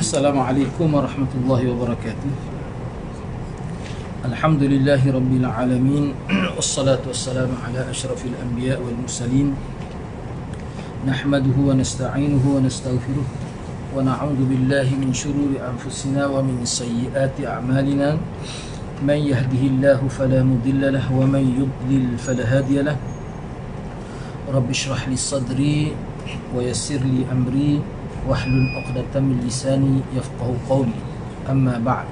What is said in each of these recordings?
Assalamualaikum warahmatullahi wabarakatuh. Alhamdulillahi rabbil alamin. Wassalatu wassalamu ala asyrafil anbiya wal mursalin. Nahmaduhu wa nasta'inuhu wa nastaghfiruh wa na'udzu billahi min shururi anfusina wa min sayyiati a'malina. Man yahdihillahu fala mudilla lahu wa man yudlil fala hadiya lahu. Rabbi shrah li sadri wa yassir li amri wahlul 'uqdatam min lisani yafqahu qawli. Amma ba'd.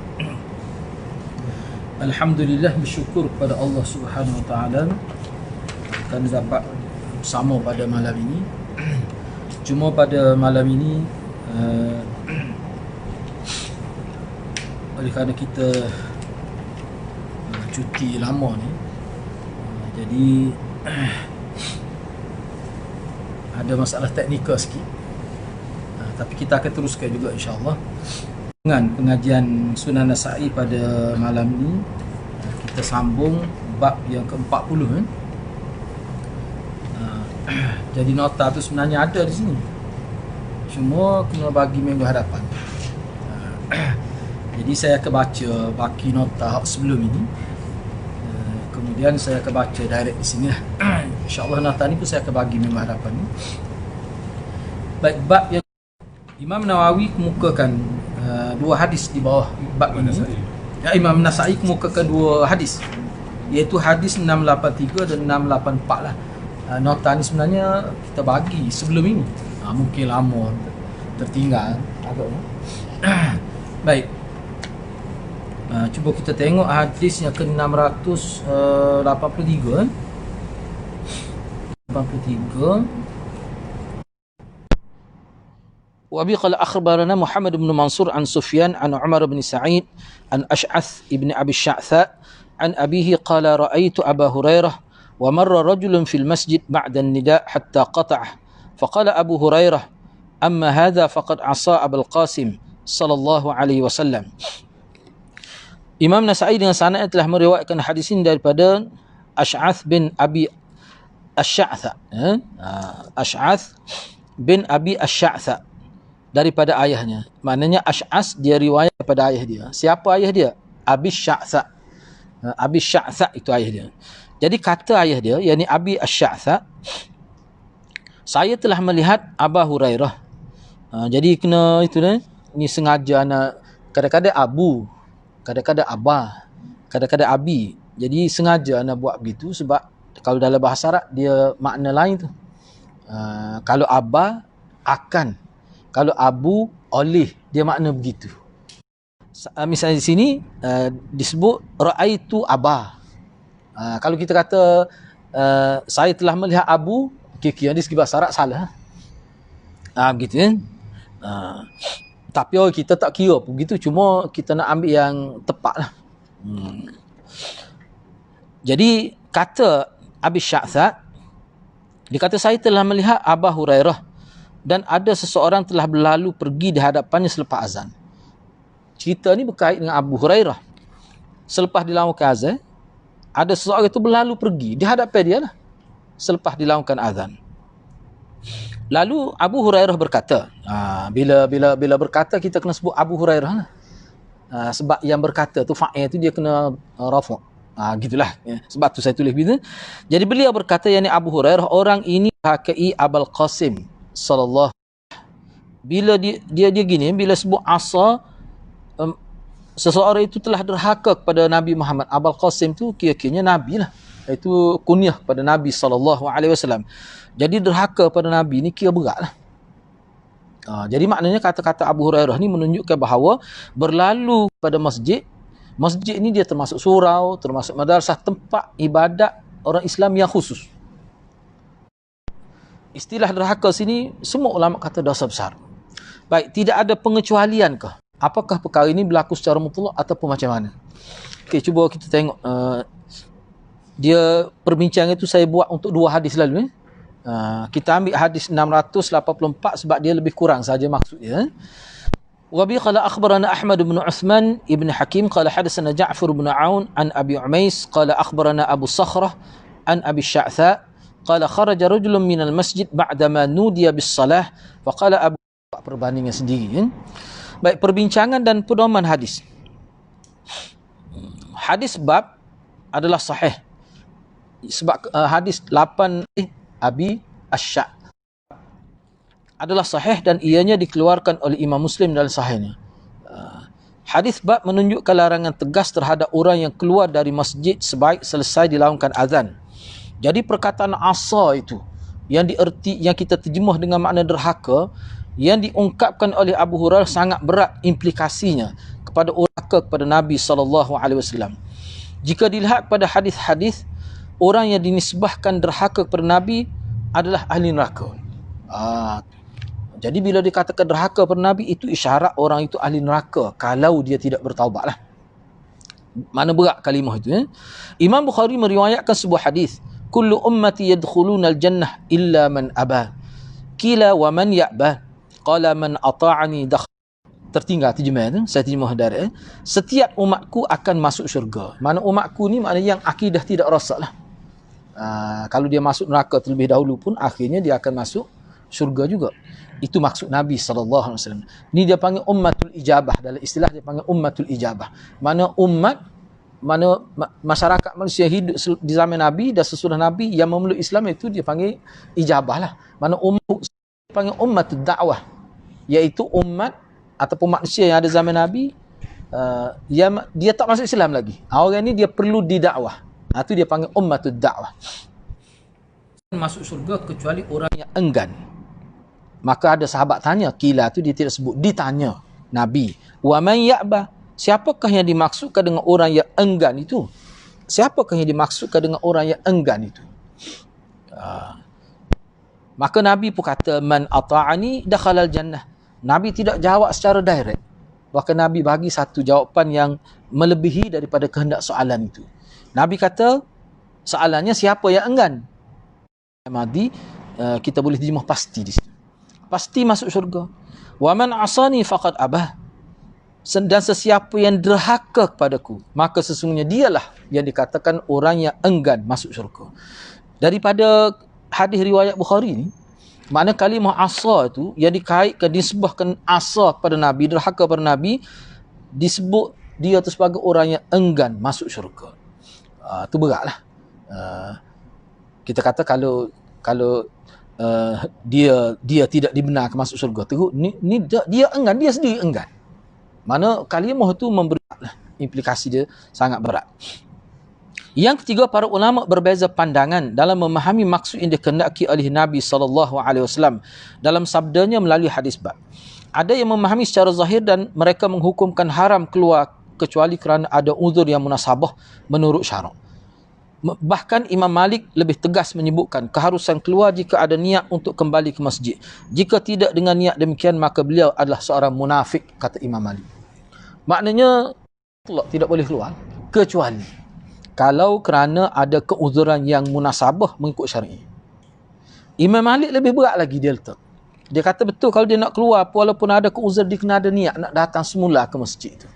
Alhamdulillah, bersyukur kepada Allah Subhanahu wa taala kerana dapat bersama pada malam ini. Cuma pada malam ini oleh kerana kita cuti lama ni, jadi ada masalah teknikal sikit. Tapi kita akan teruskan juga insya-Allah dengan pengajian Sunan Nasa'i pada malam ini. Kita sambung bab yang ke-40 kan. Jadi nota tu sebenarnya ada di sini, cuma kena bagi minggu hadapan. Jadi saya akan baca baki nota sebelum ini, kemudian saya akan baca direct di sini. InsyaAllah nota ni pun saya akan bagi minggu hadapan ni. Baik, bab yang Imam Nawawi kemukakan dua hadis di bawah bab ini. Imam Nasa'i kemukakan dua hadis, iaitu hadis 683 dan 684 lah. Nota ni sebenarnya kita bagi sebelum ini, mungkin lama tertinggal agaknya. Baik, cuba kita tengok hadis yang ke-683. 83. وأبي قال أخبرنا محمد بن منصور عن سفيان عن عمر بن سعيد عن أشعث بن أبي الشعثاء عن أبيه قال رأيت أبا هريرة ومر رجل في المسجد بعد النداء حتى قطعه فقال أبو هريرة أما هذا فقد عصى أبا القاسم صلى الله عليه وسلم. Imam Nasa'i dengan sanad telah meriwayatkan hadis ini daripada Ash'ath bin Abi Ash-Sha'tha. Ash'ath bin Abi Ash-Sha'tha, daripada ayahnya. Maknanya Ash'as dia riwayat daripada ayah dia. Siapa ayah dia? Abi Sya'tha. Abi Sya'tha itu ayah dia. Jadi kata ayah dia, yakni Abi Sya'tha, saya telah melihat Aba Hurairah. Jadi kena itu ni, ni sengaja nak kadang-kadang Abu, kadang-kadang Abah, kadang-kadang Abi. Jadi sengaja nak buat begitu sebab kalau dalam bahasa Arab dia makna lain tu. Kalau Abah akan, kalau Abu oleh, dia makna begitu. Misalnya di sini disebut ra'aitu Abah. Kalau kita kata saya telah melihat Abu, kira-kira di segi bahasa Arab salah. Begitu kan. Tapi kita tak kira pun begitu, cuma kita nak ambil yang tepat lah. Jadi kata Abi Sya'tha, dia kata saya telah melihat Aba Hurairah dan ada seseorang telah berlalu pergi di hadapannya selepas azan. Cerita ni berkait dengan Abu Hurairah. Selepas dilakukan azan, ada seseorang itu berlalu pergi di hadapan dia lah, selepas dilakukan azan. Lalu Abu Hurairah berkata, bila berkata kita kena sebut Abu Hurairah lah. Sebab yang berkata tu fa'il tu dia kena rafa'. Gitulah ya. Sebab tu saya tulis begitu. Jadi beliau berkata, yakni Abu Hurairah, orang ini hakai Abul Qasim sallallahu. Bila dia gini, bila sebut asa, seseorang itu telah derhaka kepada Nabi Muhammad. Abul Qasim tu kira-kiranya Nabi lah, itu kunyah kepada Nabi sallallahu alaihi wasallam. Jadi derhaka pada Nabi ni kira berat lah. Jadi maknanya kata-kata Abu Hurairah ni menunjukkan bahawa berlalu pada masjid ni dia termasuk surau, termasuk madrasah, tempat ibadat orang Islam yang khusus. Istilah derhaka sini semua ulama kata dosa besar. Baik, tidak ada pengecualian ke? Apakah perkara ini berlaku secara mutlak ataupun macam mana? Okey, cuba kita tengok. Dia perbincangan itu saya buat untuk dua hadis lalu. Kita ambil hadis 684 sebab dia lebih kurang saja maksudnya. Wa bi qala akhbarana Ahmad bin Uthman ibn Hakim qala hadatsana Ja'far bin Aun an Abi Umais qala akhbarana Abu Sakhrah an Abi Sya'tha qala kharaja rajulun minal masjid ba'dama nudiya bis salah faqala Abu, perbandingan sendiri kan. Baik, perbincangan dan pedoman hadis. Hadis bab adalah sahih. Sebab hadis 8 Abi Asy' adalah sahih dan ianya dikeluarkan oleh Imam Muslim dalam sahihnya. Hadis bab menunjukkan larangan tegas terhadap orang yang keluar dari masjid sebaik selesai dilaungkan azan. Jadi perkataan asa itu yang kita terjemah dengan makna derhaka, yang diungkapkan oleh Abu Hurairah sangat berat implikasinya kepada kepada Nabi SAW. Jika dilihat pada hadis-hadis, orang yang dinisbahkan derhaka kepada Nabi adalah ahli neraka. Jadi bila dikatakan derhaka kepada Nabi, itu isyarat orang itu ahli neraka kalau dia tidak bertaubat lah. Mana berat kalimah itu. Imam Bukhari meriwayatkan sebuah hadis, kullu ummati yadkhuluna al-jannah illa man aba. Qila wa man ya'ba? Qala man ata'ani dakhala. Tertinggal terjemah tu, saya terjemah dari setiap umatku akan masuk syurga. Mana umatku ni maknanya yang akidah tidak rosak lah. Kalau dia masuk neraka terlebih dahulu pun, akhirnya dia akan masuk syurga juga. Itu maksud Nabi SAW. Ni dia panggil ummatul ijabah. Dalam istilah dia panggil ummatul ijabah. Mana umat, mana masyarakat manusia hidup di zaman Nabi dan sesudah Nabi yang memeluk Islam, itu dia panggil ijabah lah. Mana umat dia panggil ummatul da'wah, iaitu umat ataupun manusia yang ada zaman Nabi, yang dia tak masuk Islam lagi. Orang ni dia perlu didakwah. Itu dia panggil ummatul da'wah. Masuk syurga kecuali orang yang enggan. Maka ada sahabat tanya, kila tu dia tidak sebut, ditanya Nabi, wa man ya'ba, siapakah yang dimaksudkan dengan orang yang enggan itu? Siapakah yang dimaksudkan dengan orang yang enggan itu? Maka Nabi pun kata, man ata'ani dakhalal jannah. Nabi tidak jawab secara direct. Bahkan Nabi bagi satu jawapan yang melebihi daripada kehendak soalan itu. Nabi kata, soalannya siapa yang enggan? Madi, kita boleh terjemah pasti di situ. Pasti masuk syurga. Wa man asani faqad abah. Dan sesiapa yang derhaka kepadaku, maka sesungguhnya dialah yang dikatakan orang yang enggan masuk syurga. Daripada hadis riwayat Bukhari ni, makna kalimah asa itu yang dikaitkan, disebahkan asa kepada Nabi, derhaka kepada Nabi, disebut dia tu sebagai orang yang enggan masuk syurga. Tu beratlah. Kita kata kalau dia tidak dibenarkan masuk syurga, teruk ni dia enggan, dia sendiri enggan. Mana kalimah tu memberi implikasi dia sangat berat. Yang ketiga, para ulama berbeza pandangan dalam memahami maksud yang dikehendaki oleh Nabi SAW dalam sabdanya melalui hadis bab. Ada yang memahami secara zahir dan mereka menghukumkan haram keluar kecuali kerana ada uzur yang munasabah menurut syarak. Bahkan Imam Malik lebih tegas menyebutkan keharusan keluar jika ada niat untuk kembali ke masjid. Jika tidak dengan niat demikian, maka beliau adalah seorang munafik, kata Imam Malik. Maknanya tidak boleh keluar kecuali kalau kerana ada keuzuran yang munasabah mengikut syar'i. Imam Malik lebih berat lagi dia letak. Dia kata betul kalau dia nak keluar walaupun ada keuzur, dia kena ada niat nak datang semula ke masjid itu.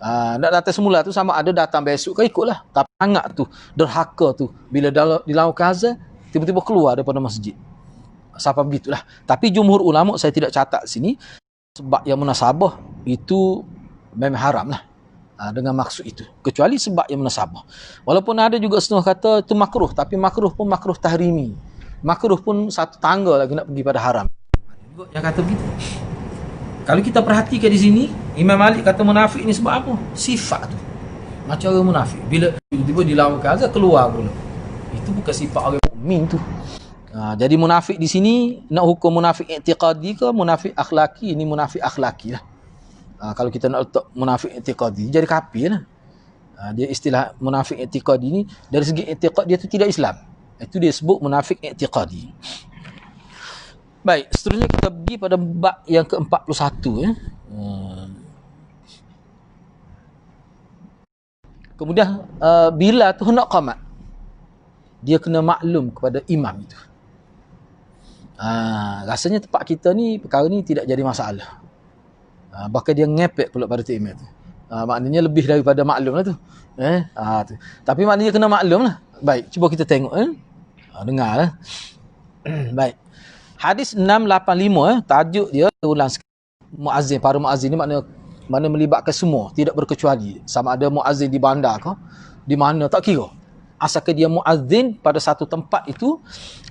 Nak datang semula tu sama ada datang besok ke ikutlah. Tapi sangat tu, derhaka tu, bila dilakukan azan, tiba-tiba keluar daripada masjid. Sampai begitulah. Tapi jumhur ulama, saya tidak catat sini, sebab yang munasabah itu memang haram lah. Dengan maksud itu. Kecuali sebab yang munasabah. Walaupun ada juga setengah kata itu makruh, tapi makruh pun makruh tahrimi. Makruh pun satu tangga lagi nak pergi pada haram. Yang kata begitu. Kalau kita perhatikan di sini, Imam Malik kata munafik ni sebab apa? Sifat tu. Macam orang munafik. Bila tiba-tiba dilakukan azan, keluar pula. Itu bukan sifat orang mukmin tu. Jadi munafik di sini, nak hukum munafik i'tiqadi ke munafik akhlaki? Ini munafik akhlaki lah. Kalau kita nak letak munafik i'tiqadi, jadi kafir lah. Dia istilah munafik i'tiqadi ni, dari segi i'tiqad dia tu tidak Islam. Itu dia sebut munafik i'tiqadi. Baik, seterusnya kita pergi pada bab yang ke-41 ya. Kemudian bila tu hendak qamat, dia kena maklum kepada imam itu. Rasanya tempat kita ni perkara ni tidak jadi masalah. Bahkan dia ngepek pula pada imam tu. Maknanya lebih daripada maklum lah tu. Tu. Tapi maknanya kena maklum lah. Baik, cuba kita tengok dengar Baik. Hadis 685 tajuk dia ulang sekali. muazzin, para muazzin ni mana melibatkan semua, tidak berkecuali. Sama ada muazzin di bandar ke, di mana tak kira. Asalkan dia muazzin pada satu tempat itu,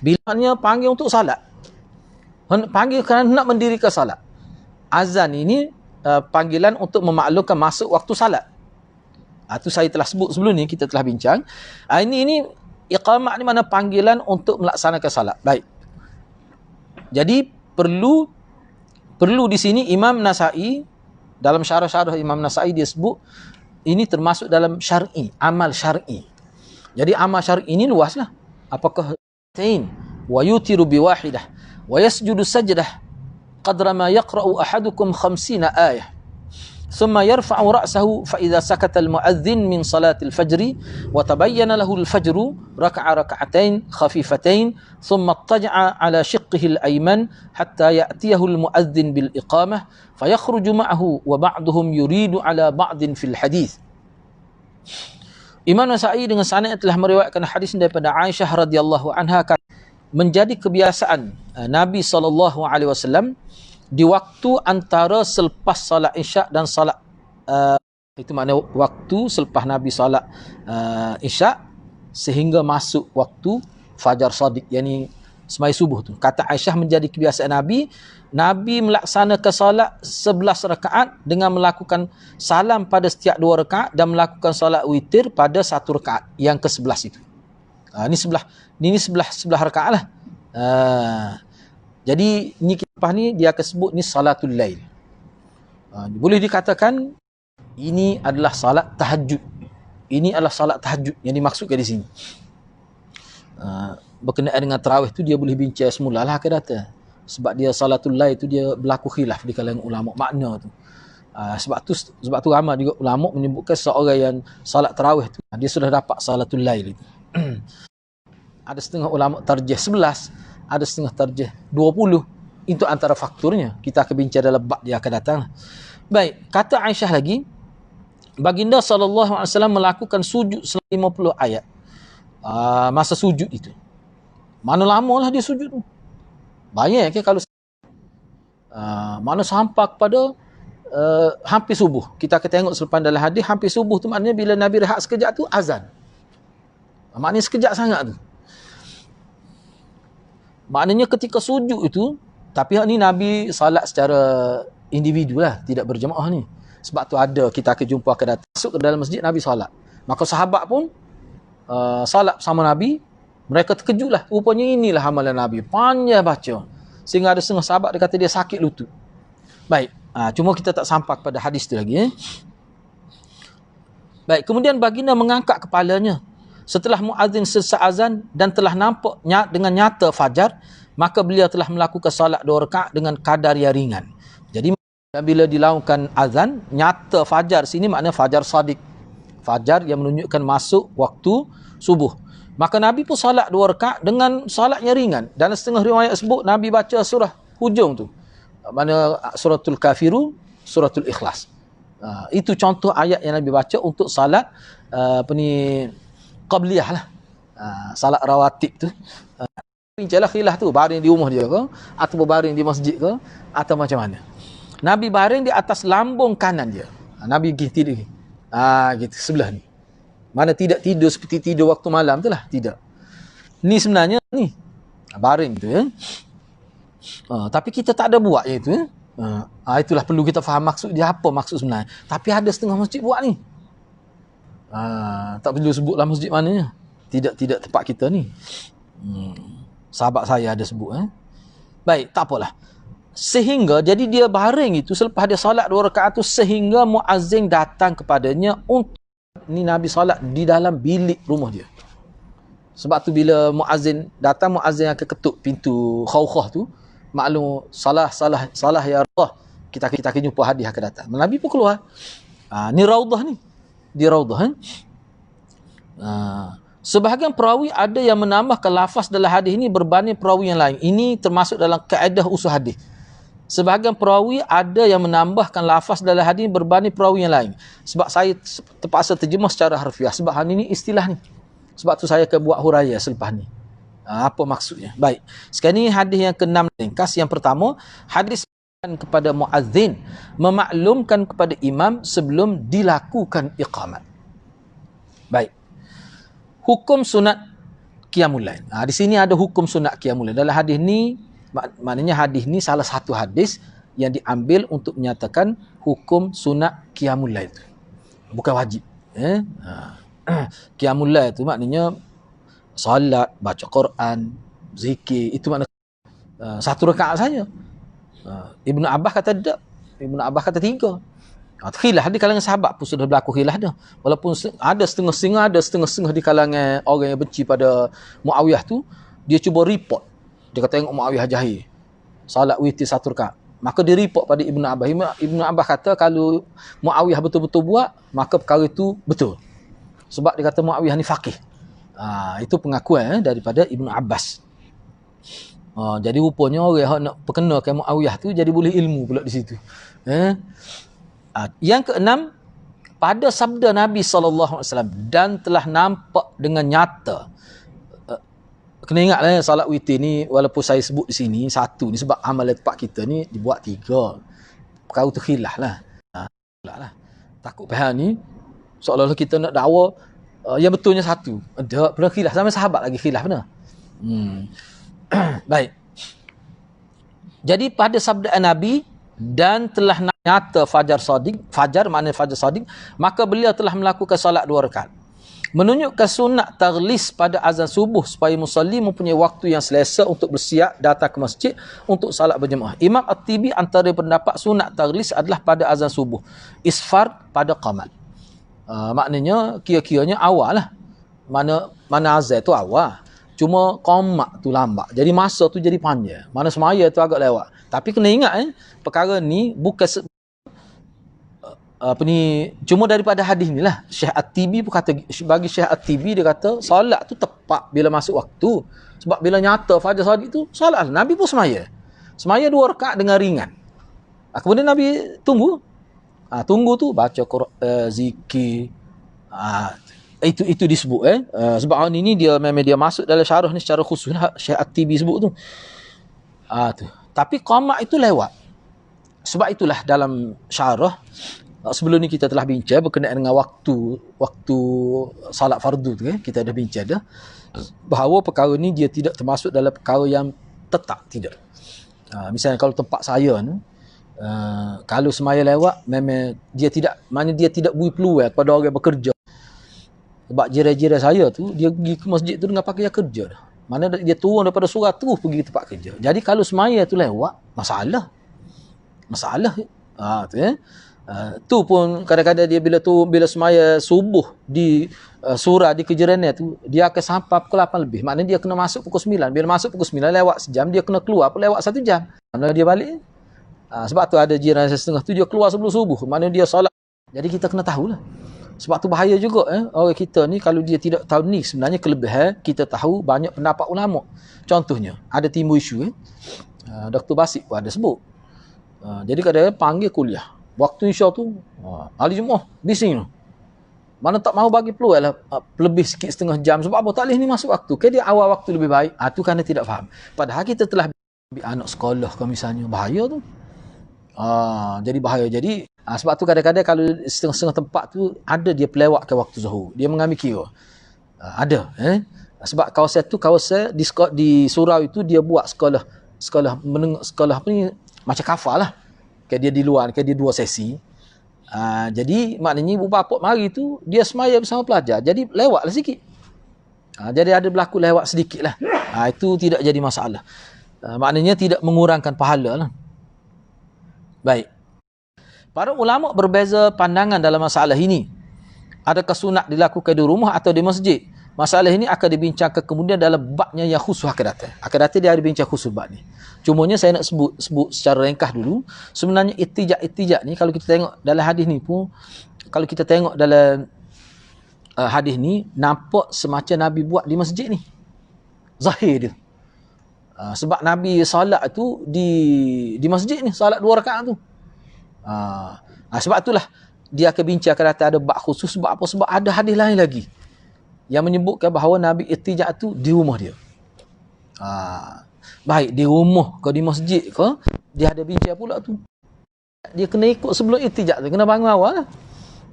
bilanya panggil untuk salat. Panggil kerana nak mendirikan salat. Azan ini panggilan untuk memaklumkan masuk waktu salat. Itu saya telah sebut sebelum ni, kita telah bincang. Ini iqamah ni mana panggilan untuk melaksanakan salat. Baik. Jadi perlu di sini Imam Nasai, dalam syarah-syarah Imam Nasai dia sebut ini termasuk dalam syar'i, amal syar'i. Jadi amal syar'i ini luaslah. Apakah tain wa yutiru biwahidah wa yasjudu sajdah qadra ma yaqra'u ahadukum 50 ayah. ثم يرفع رأسه فإذا سكت المؤذن من صلاة الفجر وتبين له الفجر ركع ركعتين خفيفتين ثم اضطجع على شقه الأيمن حتى يأتيه المؤذن بالإقامة فيخرج معه وبعضهم يريد على بعض في الحديث. Imam Nasai dengan sanad telah meriwayatkan hadis daripada Aisyah radhiyallahu anha, menjadi kebiasaan Nabi SAW di waktu antara selepas salat Isyak dan salat itu makna waktu selepas Nabi salat Isyak sehingga masuk waktu fajar shadiq, yakni semai subuh tu. Kata Aisyah, menjadi kebiasaan Nabi melaksanakan salat 11 rakaat dengan melakukan salam pada setiap 2 rakaat dan melakukan salat witir pada 1 rakaat yang ke-11 itu. Ini sebelah rakaat lah. Jadi ni lepas ni dia akan sebut ni salatul lail. Boleh dikatakan ini adalah salat tahajud. Ini adalah salat tahajud yang dimaksudkan di sini. Berkenaan dengan tarawih tu dia boleh bincang semula lah akan datang. Sebab dia salatul lail tu dia berlaku khilaf di kalangan ulama makna tu. Sebab tu ramai juga ulama menyebutkan seorang yang salat tarawih tu dia sudah dapat salatul lail itu. Ada setengah ulama tarjih 11, ada setengah tarjih 20. Itu antara faktornya. Kita akan bincang dalam bab dia akan datang. Baik, kata Aisyah lagi, baginda SAW melakukan sujud selama 50 ayat. Masa sujud itu. Mana lama lah dia sujud tu. Banyak ke kalau mana sampai kepada hampir subuh. Kita akan tengok selepas dalam hadis, hampir subuh tu maknanya bila Nabi rehat sekejap tu azan. Maknanya sekejap sangat tu. Maknanya ketika sujud itu, tapi ni Nabi salat secara individu lah, tidak berjemaah ni. Sebab tu ada, kita akan jumpa akan datang masuk ke dalam masjid Nabi salat. Maka sahabat pun salat bersama Nabi, mereka terkejut lah. Rupanya inilah amalan Nabi. Panjang baca. Sehingga ada setengah sahabat dia kata dia sakit lutut. Baik, cuma kita tak sampai pada hadis tu lagi. Baik, kemudian baginda mengangkat kepalanya setelah muazzin selesai azan dan telah nampak dengan nyata fajar, maka beliau telah melakukan salat 2 rakaat dengan kadar yang ringan. Jadi bila dilakukan azan, nyata fajar sini maknanya fajar shadiq. Fajar yang menunjukkan masuk waktu subuh. Maka Nabi pun salat 2 rakaat dengan salat yang ringan. Dan setengah riwayat sebut Nabi baca surah hujung tu. Mana suratul kafirun, suratul ikhlas. Itu contoh ayat yang Nabi baca untuk salat qabliyah lah. Salat rawatib tu. Bincanglah khilaf tu, baring di rumah dia ke atau berbaring di masjid ke atau macam mana. Nabi baring di atas lambung kanan dia. Nabi tidur gitu sebelah ni. Mana tidak tidur seperti tidur waktu malam tu lah, tidak. Ni sebenarnya ni baring tu ya. Tapi kita tak ada buat je tu ya. Itulah perlu kita faham maksud dia apa maksud sebenarnya. Tapi ada setengah masjid buat ni. Tak perlu sebutlah masjid mananya. Tidak tempat kita ni. Sahabat saya ada sebut. Baik, tak apalah. Sehingga, jadi dia baring itu selepas dia salat 2 rakaat tu sehingga muazzin datang kepadanya untuk ni Nabi salat di dalam bilik rumah dia. Sebab tu bila muazzin datang, muazzin akan ketuk pintu khawkhah tu. Maklum salah ya Allah. Kita akan jumpa hadis akan datang. Nabi pun keluar. Ni raudah ni. Di raudah. Sebahagian perawi ada yang menambahkan lafaz dalam hadis ini berbanding perawi yang lain. Ini termasuk dalam kaedah usul hadis. Sebahagian perawi ada yang menambahkan lafaz dalam hadis berbanding perawi yang lain. Sebab saya terpaksa terjemah secara harfiah. Sebab ini istilah ni. Sebab tu saya akan buat huraian selepas ni. Apa maksudnya? Baik. Sekarang ni hadis yang ke-6 ringkas. Yang pertama, hadis kepada muazzin, memaklumkan kepada imam sebelum dilakukan iqamat. Baik. Hukum sunat qiyamul lail. Di sini ada hukum sunat qiyamul lail. Dalam hadis ni, maknanya hadis ni salah satu hadis yang diambil untuk menyatakan hukum sunat qiyamul lail. Bukan wajib. Qiyamul lail tu maknanya salat, baca Quran, zikir, itu makna satu rakaat saja. Ibnu Abbas kata tak. Ibnu Abbas kata 3. Khilaf di kalangan sahabat pun sudah berlaku khilaf dah. Walaupun ada setengah-setengah, ada setengah-setengah di kalangan orang yang benci pada Muawiyah tu, dia cuba report. Dia kata tengok Muawiyah jahil. Salat witir 1 rakaat. Maka dia report pada Ibnu Abbas. Ibnu Abbas kata kalau Muawiyah betul-betul buat, maka perkara itu betul. Sebab dia kata Muawiyah ni faqih. Itu pengakuan daripada Ibnu Abbas. Jadi rupanya orang yang nak perkenalkan Muawiyah tu jadi boleh ilmu pula di situ. Yang keenam, pada sabda Nabi SAW, dan telah nampak dengan nyata. Kena ingatlah salat witir ni, walaupun saya sebut di sini satu ni sebab amalan tempat kita ni dibuat 3. Perkara tu khilaf lah. Takut pihak ni seolah-olah kita nak dakwa yang betulnya satu. Ada pernah khilaf, sama sahabat lagi khilaf benar. Baik. Jadi pada sabda Nabi, dan telah nyata fajar sadiq, fajar maknanya fajar sadiq, maka beliau telah melakukan solat 2 rakaat. Menunjukkan sunat taghlis pada azan subuh supaya musalli mempunyai waktu yang selesa untuk bersiap datang ke masjid untuk salat berjemaah. Imam At-Tibi antara pendapat sunat taghlis adalah pada azan subuh, isfar pada qamat. Maknanya kira-kiranya awal lah. Mana azan tu awal. Cuma qamat tu lambat. Jadi masa tu jadi panjang. Mana semaya tu agak lewat. Tapi kena ingat perkara ni bukan cuma daripada hadis ni lah. Syekh At-Tibi pun kata, bagi Syekh At-Tibi dia kata solat tu tepat bila masuk waktu. Sebab bila nyata fajar sadiq tu solat Nabi pun semaya 2 rakaat dengan ringan. Kemudian Nabi tunggu. Tunggu tu baca Quran, zikir. Itu disebut sebab hari ni dia memang dia masuk dalam syarah ni secara khusus lah, Syekh At-Tibi sebut tu. Tu. Tapi qamat itu lewat. Sebab itulah dalam syarah sebelum ni kita telah bincang berkenaan dengan waktu salat fardu tu kita dah bincang dah bahawa perkara ni dia tidak termasuk dalam perkara yang tetap, tidak. Misalnya kalau tempat saya ni kalau semaya lewat memang dia tidak beri peluang kepada orang yang bekerja. Sebab jiran-jiran saya tu dia pergi ke masjid tu dengan pakaian kerja dah. Mana dia turun daripada surau terus pergi ke tempat kerja. Jadi kalau semaya tu lewat, masalah. Tu pun kadang-kadang dia bila semaya subuh di surau di kejerannya tu, dia akan sampai pukul 8 lebih. Maknanya dia kena masuk pukul 9. Bila masuk pukul 9 lewat sejam, dia kena keluar pun lewat 1 jam. Mana dia balik? Sebab tu ada jiran saya setengah tu dia keluar sebelum subuh. Maknanya dia solat. Jadi kita kena tahulah. Sebab tu bahaya juga orang kita ni kalau dia tidak tahu ni sebenarnya kelebihan kita tahu banyak pendapat ulama. Contohnya ada timbul isu Dr. Basit pun ada sebut. Jadi kadang-kadang panggil kuliah. Waktu Isya tu hari Jumaat bising tu. Mana tak mau bagi peluang lah lebih sikit setengah jam sebab apa tak boleh ni masuk waktu. Dia awal waktu lebih baik. Tu kerana tidak faham. Padahal kita telah ambil anak sekolah ke misalnya, bahaya tu. Jadi bahaya. Jadi sebab tu kadang-kadang kalau setengah-setengah tempat tu ada dia pelewatkan waktu zuhur. Dia mengambil kira. Ada. Sebab kawasan tu kawasan di surau itu dia buat sekolah apa ni macam kafal lah. Dia di luar, dia 2 sesi. Jadi maknanya ibu bapa mari tu dia semaya bersama pelajar. Jadi lewatlah sikit. Jadi ada berlaku lewat sedikit lah. Itu tidak jadi masalah. Maknanya tidak mengurangkan pahala lah. Baik. Para ulama berbeza pandangan dalam masalah ini. Adakah sunat dilakukan di rumah atau di masjid? Masalah ini akan dibincangkan kemudian dalam babnya yang khusus akan datang. Akan datang dia ada bincang khusus bab ni. Cumanya saya nak sebut secara ringkas dulu. Sebenarnya itijak ni kalau kita tengok dalam hadis ni pun, kalau kita tengok dalam hadis ni nampak semacam Nabi buat di masjid ni. Zahir dia. Sebab Nabi salat tu di masjid ni, salat 2 rakaat tu. Sebab itulah dia akan bincang akan datang ada bab khusus. Sebab apa? Sebab ada hadis lain lagi yang menyebutkan bahawa Nabi itijak tu di rumah dia. Baik di rumah ke di masjid ke, dia ada bincang pula tu. Dia kena ikut sebelum ittijak tu, kena bangun awal lah.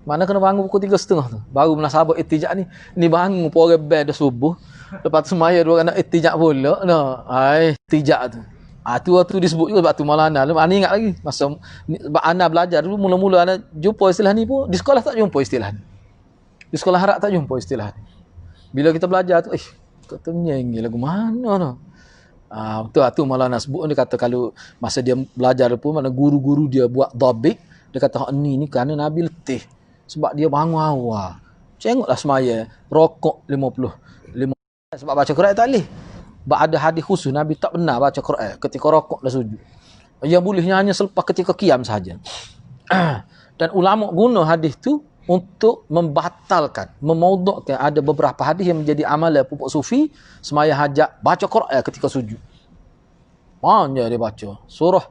Mana kena bangun pukul 3.30 tu. Baru munasabah ittijak ni. Ni bangun pukul bed dah subuh. Lepas tu semaya dua kena ittijak pula. Nah, ittijak tu. Tu disebut juga sebab tu Maulana. Ana ingat lagi masa ana belajar dulu mula-mula ana jumpa istilah ni pun di sekolah tak jumpa istilah ni. Di sekolah harap tak jumpa istilah ni. Bila kita belajar tu, katanya ini lagu mana tu? Betul tu Maulana sebut, dia kata kalau masa dia belajar pun mana guru-guru dia buat dhabit, dia kata ni kerana Nabi letih. Sebab dia bangun awal. Tengoklah semaya rokok 50 sebab baca Quran tak boleh. Sebab ada hadis khusus Nabi tak benar baca Quran ketika rokok dan sujud. Yang bolehnya hanya selepas ketika qiyam sahaja. Dan ulama guna hadis tu untuk membatalkan, memaudhu'kan ada beberapa hadis yang menjadi amalan pupuk sufi semaya hajat baca Quran ketika sujud. Mana dia baca surah,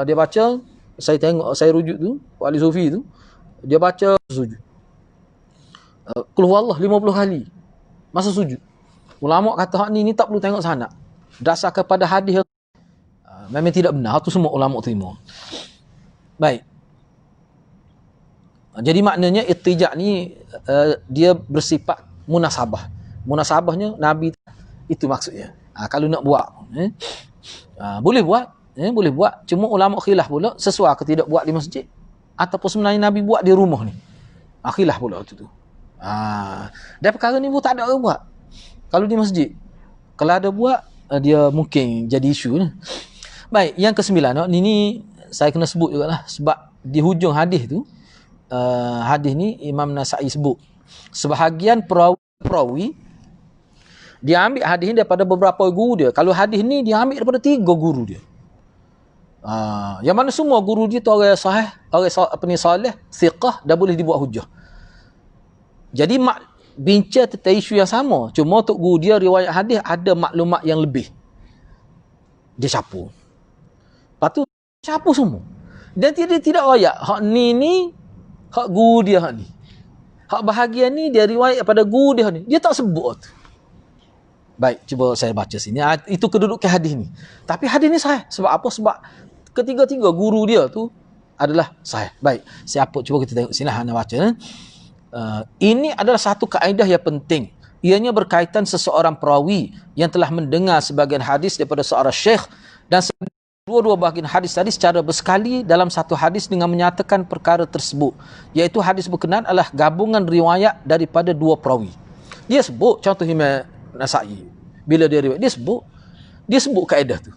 dia baca, saya tengok, saya rujuk tu wali sufi tu, dia baca sujud. Qul huwallah 50 kali masa sujud. Ulama kata hak ni tak perlu tengok sana. Dasar kepada hadis memang tidak benar, tu semua ulama terima. Baik. Jadi maknanya ittijak ni dia bersifat munasabah. Munasabahnya Nabi itu maksudnya. Kalau nak buat boleh buat, boleh buat. Cuma ulama khilaf pula sesuai ke tidak buat di masjid ataupun sebenarnya Nabi buat di rumah ni. Khilaf pula tu. Dan perkara ni pun tak ada orang buat. Kalau di masjid, kalau ada buat dia mungkin jadi isu ni. Baik, yang ke-9 ni saya kena sebut jugalah sebab di hujung hadis tu hadis ni Imam Nasa'i sebut sebahagian perawi dia ambil hadis ni daripada beberapa guru dia. Kalau hadis ni dia ambil daripada 3 guru dia. Yang mana semua guru dia tu orang sahih, orang soleh, thiqah, dah boleh dibuat hujah. Jadi bincang tentang isu yang sama, cuma untuk guru dia riwayat hadis ada maklumat yang lebih. Dia campur. Lepas tu campur semua. Dan dia tidak royak hak ni hak guru dia hak ni. Hak bahagian ni dia riwayat pada guru dia ni. Dia tak sebut. Baik, cuba saya baca sini. Itu kedudukan hadis ni. Tapi hadis ni sahih. Sebab apa? Sebab ketiga-tiga guru dia tu adalah sahih. Baik, siapa cuba kita tengok sini nak baca. Ini adalah satu kaedah yang penting. Ianya berkaitan seseorang perawi yang telah mendengar sebagian hadis daripada seorang syekh dan dua-dua bahagian hadis tadi secara bersekali dalam satu hadis dengan menyatakan perkara tersebut, iaitu hadis berkenaan adalah gabungan riwayat daripada 2 perawi. Dia sebut contoh Imam Nasa'i bila dia riwayat, dia sebut kaedah tu.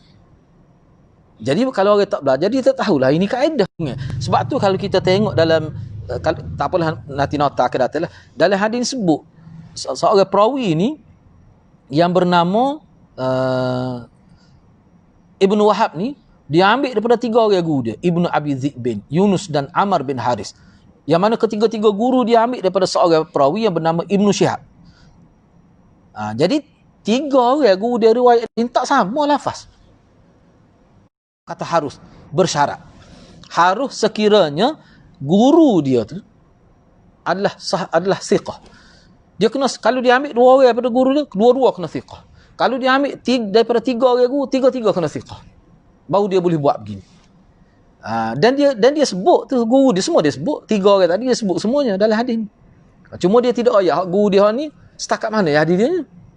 Jadi kalau orang tak belajar dia tak tahulah ini kaedah. Sebab tu kalau kita tengok dalam tak apalah nanti nota akan datang lah. Dalam hadis sebut seorang perawi ni yang bernama Ibnu Wahab ni, dia ambil daripada 3 orang guru dia, Ibnu Abi Dhi'bin, Yunus dan Amr bin Haris. Yang mana ketiga-tiga guru dia ambil daripada seorang perawi yang bernama Ibnu Syihab. Jadi 3 orang guru dia riwayat ini tak sama lafaz. Kata harus bersyarat. Harus sekiranya guru dia tu adalah thiqah. Dia kena, kalau dia ambil 2 orang daripada guru dia, 2-2 kena thiqah. Kalau dia ambil daripada 3 orang guru, 3-3 kena thiqah. Baru dia boleh buat begini. Dan dia sebut tu guru dia semua dia sebut. 3 orang tadi dia sebut semuanya dalam hadis ni. Cuma dia tidak ayat guru dia ni setakat mana ya hadis dia.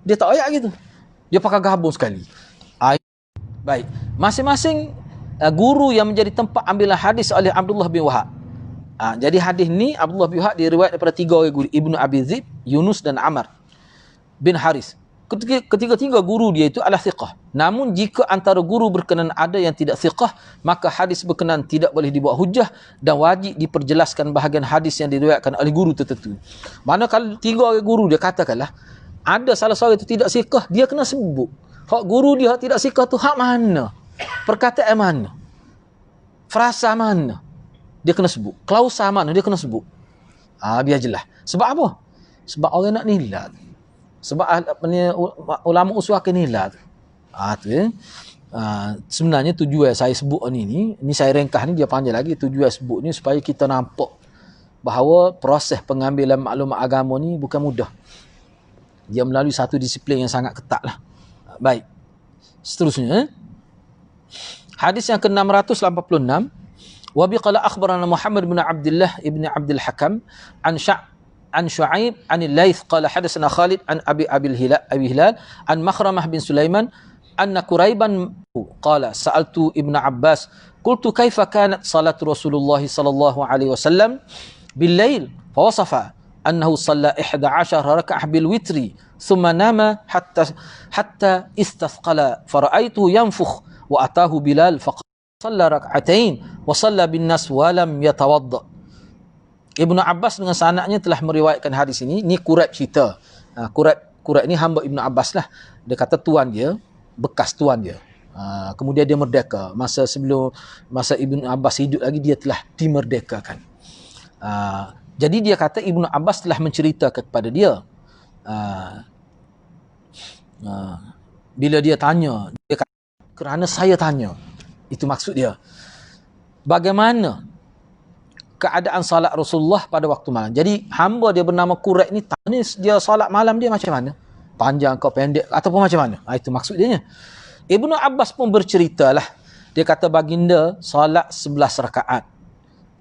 Dia tak ayat gitu. Dia pakai gabung sekali. Baik. Masing-masing guru yang menjadi tempat ambilan hadis oleh Abdullah bin Wahab. Jadi hadis ni Abdullah bin Wahab diriwayat daripada 3 orang guru, Ibnu Abi Dhib, Yunus dan Amr bin Haris. Ketiga-tiga guru dia itu adalah thiqah. Namun jika antara guru berkenan ada yang tidak thiqah, maka hadis berkenan tidak boleh dibuat hujah dan wajib diperjelaskan bahagian hadis yang diriwayatkan oleh guru tertentu. Mana kalau 3 orang guru dia katakanlah ada salah seorang itu tidak thiqah, dia kena sebut hak guru dia hak tidak thiqah tu hak mana? Perkataan mana? Frasa mana? Dia kena sebut. Klausa mana dia kena sebut. Biar jelas. Sebab apa? Sebab orang nak nilai. Sebab ulama usul akan nilai. Sebenarnya tujuan saya sebut ni saya ringkas ni dia panjang lagi. Tujuan sebut ni supaya kita nampak bahawa proses pengambilan maklumat agama ni bukan mudah. Dia melalui satu disiplin yang sangat ketat lah. Baik. Seterusnya. Hadis yang ke-686. Wa bi qala akhbarana Muhammad bin Abdullah ibn Abdul Hakam an Syu'aib an al-Laits qala hadatsana Khalid an Abi Hilal an Makhramah bin Sulaiman anna Quraiban qala sa'altu Ibn Abbas qultu kaifa kanat salatu Rasulullah sallallahu alaihi wasallam bil lail fa wasafa annahu shalla 11 rak'ah bil witri thumma nama hatta istasqala fara'aituhu yanfukh wa atahu Bilal faqala shalla rak'atain wa shalla bin nas wa lam yatawadda. Ibnu Abbas dengan sanadnya telah meriwayatkan hadis ini. Ni Quraib cerita. Quraib ni hamba Ibnu Abbas lah. Dia kata tuan dia, bekas tuan dia. Kemudian dia merdeka. Masa Ibnu Abbas hidup lagi, dia telah dimerdekakan. Jadi dia kata Ibnu Abbas telah menceritakan kepada dia. Bila dia tanya, dia kata, kerana saya tanya. Itu maksud dia. Bagaimana keadaan salat Rasulullah pada waktu malam. Jadi hamba dia bernama Quraib ni tanya dia salat malam dia macam mana? Panjang ke pendek ataupun macam mana? Itu maksud dia. Ibnu Abbas pun berceritalah. Dia kata baginda salat 11 rakaat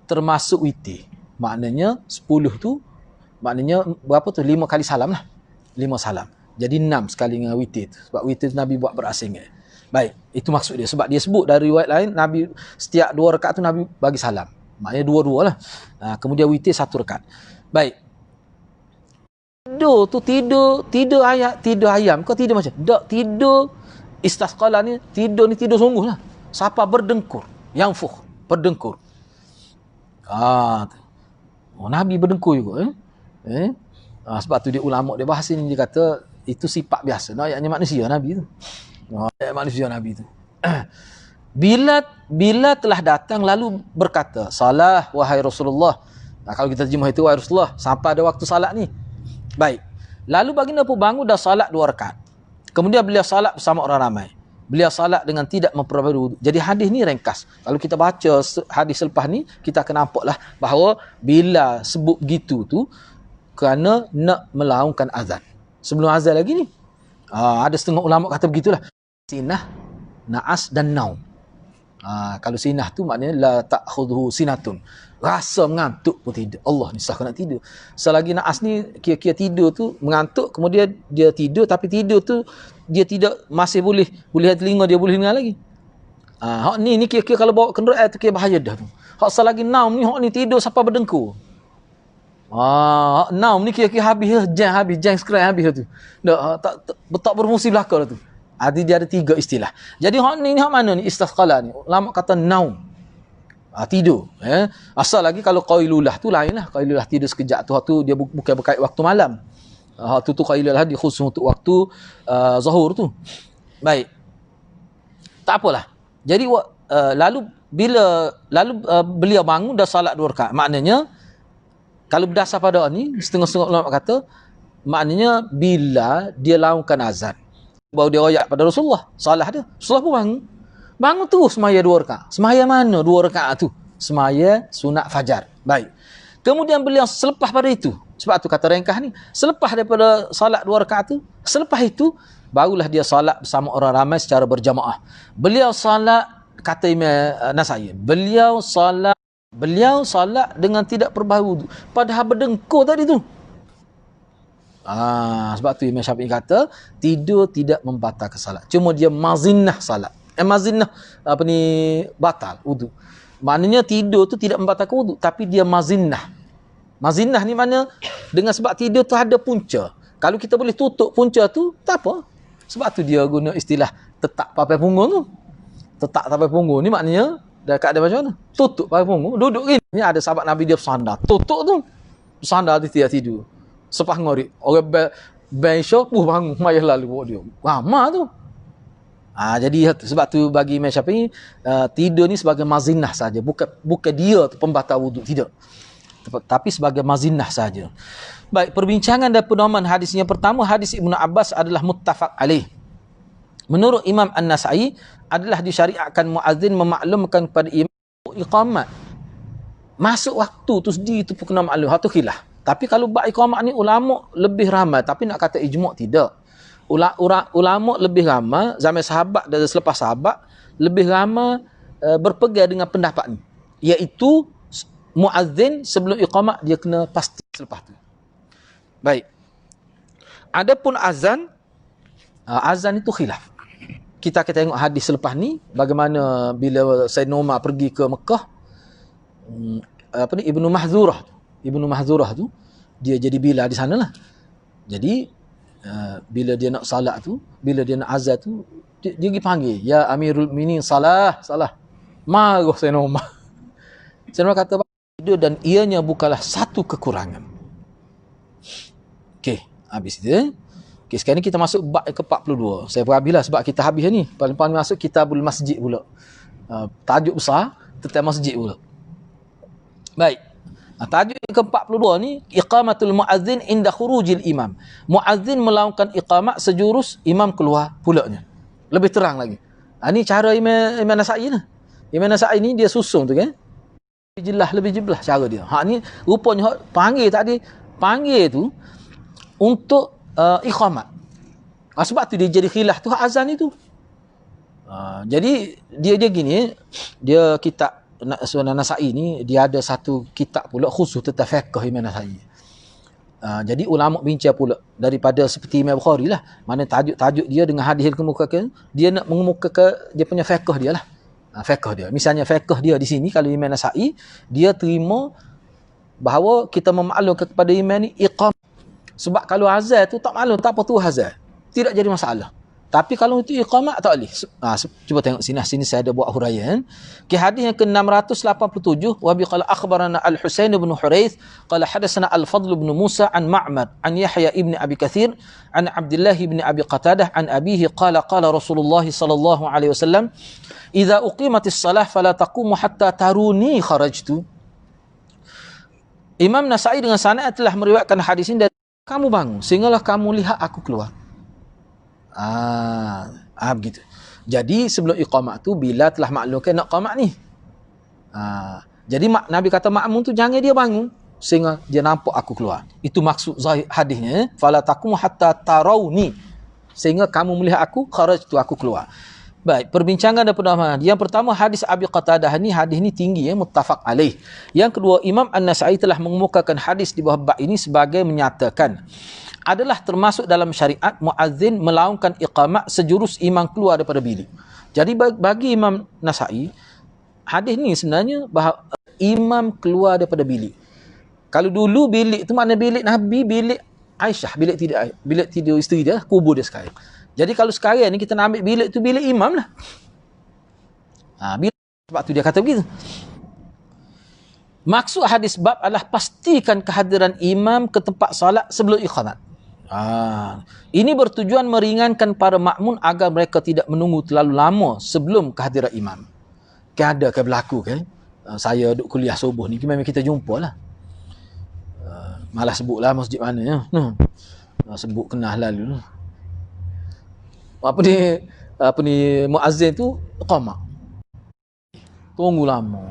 termasuk witir. Maknanya 10 tu maknanya berapa tu? 5 kali salam lah. 5 salam. Jadi 6 sekali dengan witir tu. Sebab witir Nabi buat berasing. Baik, itu maksud dia. Sebab dia sebut dari riwayat lain Nabi setiap 2 rakaat tu Nabi bagi salam. Maknanya 2-2 lah. Kemudian witir 1 rakaat. Baik. Tidur tu tidur ayam. Kau tidur macam? Tak, tidur istasqala ni tidur sungguh lah. Siapa berdengkur? Yanfukh, berdengkur. Nabi berdengkur juga. Sebab tu dia ulama dia bahas ni, dia kata itu sifat biasa. Ayatnya manusia Nabi tu. Ayat manusia Nabi tu. Bila telah datang lalu berkata, salah wahai Rasulullah. Kalau kita terjemah itu wahai Rasulullah, sampai ada waktu salat ni. Baik. Lalu baginda pun bangun dah salat 2 rakaat. Kemudian beliau salat bersama orang ramai. Beliau salat dengan tidak memperbaiki wuduk. Jadi hadis ni ringkas. Kalau kita baca hadis selepas ni, kita akan nampaklah bahawa bila sebut begitu tu kerana nak melaungkan azan. Sebelum azan lagi ni. Ada setengah ulama kata begitulah. Sinah, naas dan naum. Kalau sinah tu maknanya la ta'khudhu sinatun. Rasa mengantuk pun tidak. Allah ni sah nak tidur. Selagi naas ni kira-kira tidur tu mengantuk, kemudian dia tidur, tapi tidur tu dia tidak masih boleh telinga dia boleh dengar lagi. Hak ni kira-kira kalau bawa kenderaan tu kira bahaya dah tu. Hak selagi naum ni, hak ni tidur sampai berdengkur. Hak naum ni kira-kira habis jam sekarang habis tu. Tak berfungsi belaka tu. Dia ada 3 istilah. Jadi hak ni hak mana ni istasqala ni? Ulama kata naum. Tidur. Asal lagi kalau qailulah tu lain lah. Qailulah tidur sekejap tu. Hak tu dia bukan berkait waktu malam. Hak tu qailulah dia khusus untuk waktu zuhur tu. Baik. Tak apalah. Jadi lalu beliau bangun dah salat 2 rakaat. Maknanya kalau berdasar pada ni setengah-setengah ulama kata maknanya bila dia laungkan azan baru dia royak pada Rasulullah. Salah dia. Rasulullah pun bangun. Bangun tu semaya 2 rakaat. Semaya mana 2 rakaat tu? Semaya sunat fajar. Baik. Kemudian beliau selepas pada itu, sebab tu kata ringkas ni, selepas daripada salat 2 rakaat tu, selepas itu barulah dia salat bersama orang ramai secara berjamaah. Beliau salat, kata Imam Nasai, beliau salat dengan tidak berbau, padahal berdengkur tadi tu. Sebab tu Imam Syafi'i kata tidur tidak membatalkan salat, cuma dia mazinnah salat. Mazinnah batal wudu. Maknanya tidur tu tidak membatalkan wudu, tapi dia mazinnah. Mazinnah ni mana dengan sebab tidur tu ada punca. Kalau kita boleh tutup punca tu tak apa. Sebab tu dia guna istilah tetap papai punggung tu. Tetap papai punggung ni maknanya dekat ada macam mana? Tutup papai punggung, duduk gini. Ni ada sahabat Nabi dia bersandar, tutup tu. Bersandar dia tidur. Sepah ngori. Orang Baisha bangun mayah lalu buat dia. Lama tu. Jadi sebab tu bagi Imam Syafi'i tidur ni sebagai mazinah saja, bukan dia tu pembatal wuduk, tidak. Tapi sebagai mazinah saja. Baik, perbincangan dan pedoman hadis yang pertama, hadis Ibnu Abbas adalah muttafaq alaih. Menurut Imam An-Nasai adalah disyariatkan muazzin memaklumkan kepada imam iqamat. Masuk waktu tu sendiri tu pun kena maklum. Hak tu khilaf. Tapi kalau bab iqamat ni ulama lebih ramai, tapi nak kata ijma' tidak. ulama lebih ramai zaman sahabat dan selepas sahabat lebih ramai berpegang dengan pendapat ni, iaitu muazzin sebelum iqamah dia kena pasti selepas tu. Baik. Adapun azan, azan itu khilaf. Kita akan tengok hadis selepas ni bagaimana bila Sayyidina Umar pergi ke Mekah, Ibnu Mahzurah tu dia jadi bila di sanalah. Jadi bila dia nak salat tu, bila dia nak azan tu, dia pergi panggil, ya Amirul Mukminin, salah. Marah Sayyidina Umar. Sayyidina Umar kata, dan ianya bukanlah satu kekurangan. Okey, habis itu. Okey, sekarang ni kita masuk bab yang ke-42. Saya berhabislah sebab kita habis ni. Paling-paling masuk Kitabul Masjid pula. Tajuk besar tentang masjid pula. Baik. Tajuk yang ke-42 ni, iqamatul muazzin inda khurujil imam. Muazzin melakukan iqamat sejurus imam keluar pulaknya. Lebih terang lagi. Ini cara Imam Nasa'i ni. Imam Nasa'i ni dia susun tu kan. Lebih jelas cara dia. Ni rupanya panggil tadi, panggil tu untuk iqamat. Sebab tu dia jadi khilaf tu azan itu. Jadi dia gini, dia kitab Sunan Nasa'i ni dia ada satu kitab pula khusus tentang fiqh Imam Nasa'i. Jadi ulama bincang pula daripada seperti Imam Bukhari lah, mana tajuk dia dengan hadis yang dikemukakan, dia nak mengemukakan dia punya fiqh dia lah. Fiqh dia. Misalnya fiqh dia di sini kalau Imam Nasa'i dia terima bahawa kita memaklumkan kepada imam ni iqam. Sebab kalau azan tu tak maklum tak apa tu azan, tidak jadi masalah. Tapi kalau itu iqamat tak boleh. Cuba tengok sini saya ada buat huraian. Hadis yang ke-687, wa bi qala akhbarana Al-Husain bin Huraith qala hadatsana Al-Fadl bin Musa an Ma'mar an Yahya ibn Abi Katsir an Abdullah ibn Abi Qatadah an abihi qala Rasulullah sallallahu alaihi wasallam idza uqimatis salah fala taqumu hatta taruni kharajtu. Imam Nasa'i dengan sanad telah meriwayatkan hadis ini dari kamu bangun sehinggalah kamu lihat aku keluar. Begitu. Jadi sebelum iqamah tu bila telah maklumkan nak qamat ni. Jadi Nabi kata makmum tu jangan dia bangun sehingga dia nampak aku keluar. Itu maksud zahir hadisnya, fala taqumu hatta tarawni, sehingga kamu melihat aku, kharajtu, aku keluar. Baik, perbincangan daripada mana? Yang pertama hadis Abi Qatadah ni, hadis ni tinggi muttafaq alaih. Yang kedua Imam An-Nasa'i telah mengemukakan hadis di bawah bab ini sebagai menyatakan adalah termasuk dalam syariat muazzin melaungkan iqamat sejurus imam keluar daripada bilik. Jadi bagi Imam Nasa'i, hadis ni sebenarnya bahawa imam keluar daripada bilik. Kalau dulu bilik tu mana bilik Nabi, bilik Aisyah, bilik tidur isteri dia, kubur dia sekarang. Jadi kalau sekarang ni kita nak ambil bilik tu bilik imam lah. Sebab tu dia kata begitu. Maksud hadis bab adalah pastikan kehadiran imam ke tempat salat sebelum iqamat. Ini bertujuan meringankan para makmum agar mereka tidak menunggu terlalu lama sebelum kehadiran imam. Kan ada kan berlaku kan? Saya duduk kuliah subuh ni, memang kita jumpa lah. Malah sebutlah masjid mana ya. Sebut kenal lalu. Apa ni muazzin tu qamat. Tunggu lama.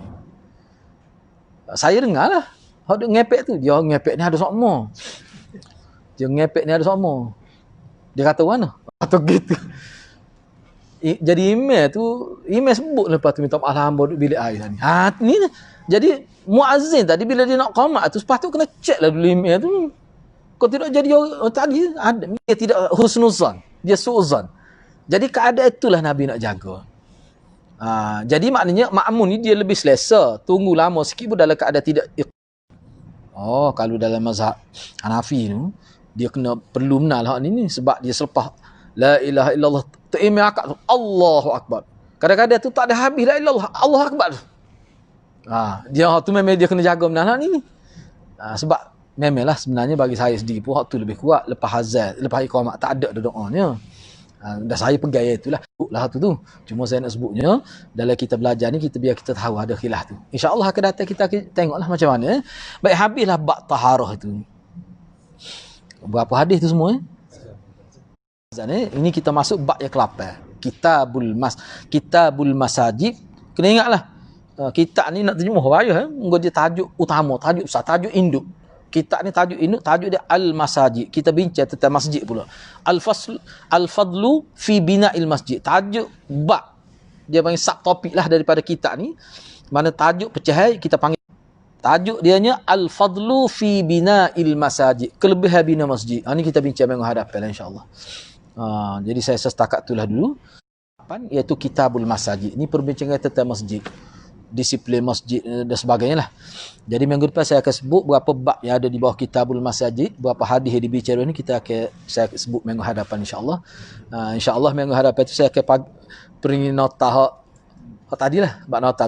Saya dengar lah. Dia ngepek tu. Dia ngepek ni ada sokmo. Dia kata mana? Atau gitu. Jadi email sebut lepas tu minta maaf hamba duduk bilik air ni. Ni jadi muazzin tadi bila dia nak qamat tu sepatutnya kena check lah dulu email tu. Kau tidak jadi tadi ada dia tidak husnuzan, dia suuzan. Jadi keadaan itulah Nabi nak jaga. Jadi maknanya makmum ni dia lebih selesa, tunggu lama sikit pun dalam keadaan tidak. Kalau dalam mazhab Hanafi tu dia kena perlu menal hak ni sebab dia selepas la ilaha illallah ta'imi akad Allahu akbar. Kadang-kadang tu tak ada habis la ilallah Allahu akbar. Dia tu memang dia kena jaga menal hak ni. Sebab memanglah sebenarnya bagi saya sendiri pun hak tu lebih kuat lepas azan, lepas iqamah tak ada doanya. Dah saya pegang itulah tu. Cuma saya nak sebutnya dalam kita belajar ni biar kita tahu ada khilaf tu. InsyaAllah akan datang kita tengoklah macam mana. Baik, habislah bab taharah itu. Berapa hadis tu semua Ini kita masuk bab yang ke-8. Kitabul Masajid. Kena ingatlah. Kitab ni nak terjemah payah. Dia tajuk utama, tajuk besar, tajuk induk. Kitab ni tajuk dia Al-Masajid. Kita bincang tentang masjid pula. Al-Fadlu fi bina'il masjid. Tajuk bab. Dia panggil subtopik lah daripada kitab ni. Mana tajuk pecahan kita panggil. Tajuk dianya Al-Fadlu fi bina'il masajid. Kelebihan bina masjid. Ni kita bincang minggu hadapan insya-Allah. Jadi saya setakat itulah dulu. Iaitu Kitabul Masajid. Ini perbincangan tentang masjid. Disiplin masjid dan sebagainya lah. Jadi minggu depan saya akan sebut berapa bab yang ada di bawah Kitabul Masajid, berapa hadis yang dibicara ni saya akan sebut minggu hadapan insya-Allah. Insya-Allah minggu hadapan tu saya akan beri nota hak tadilah, bab nota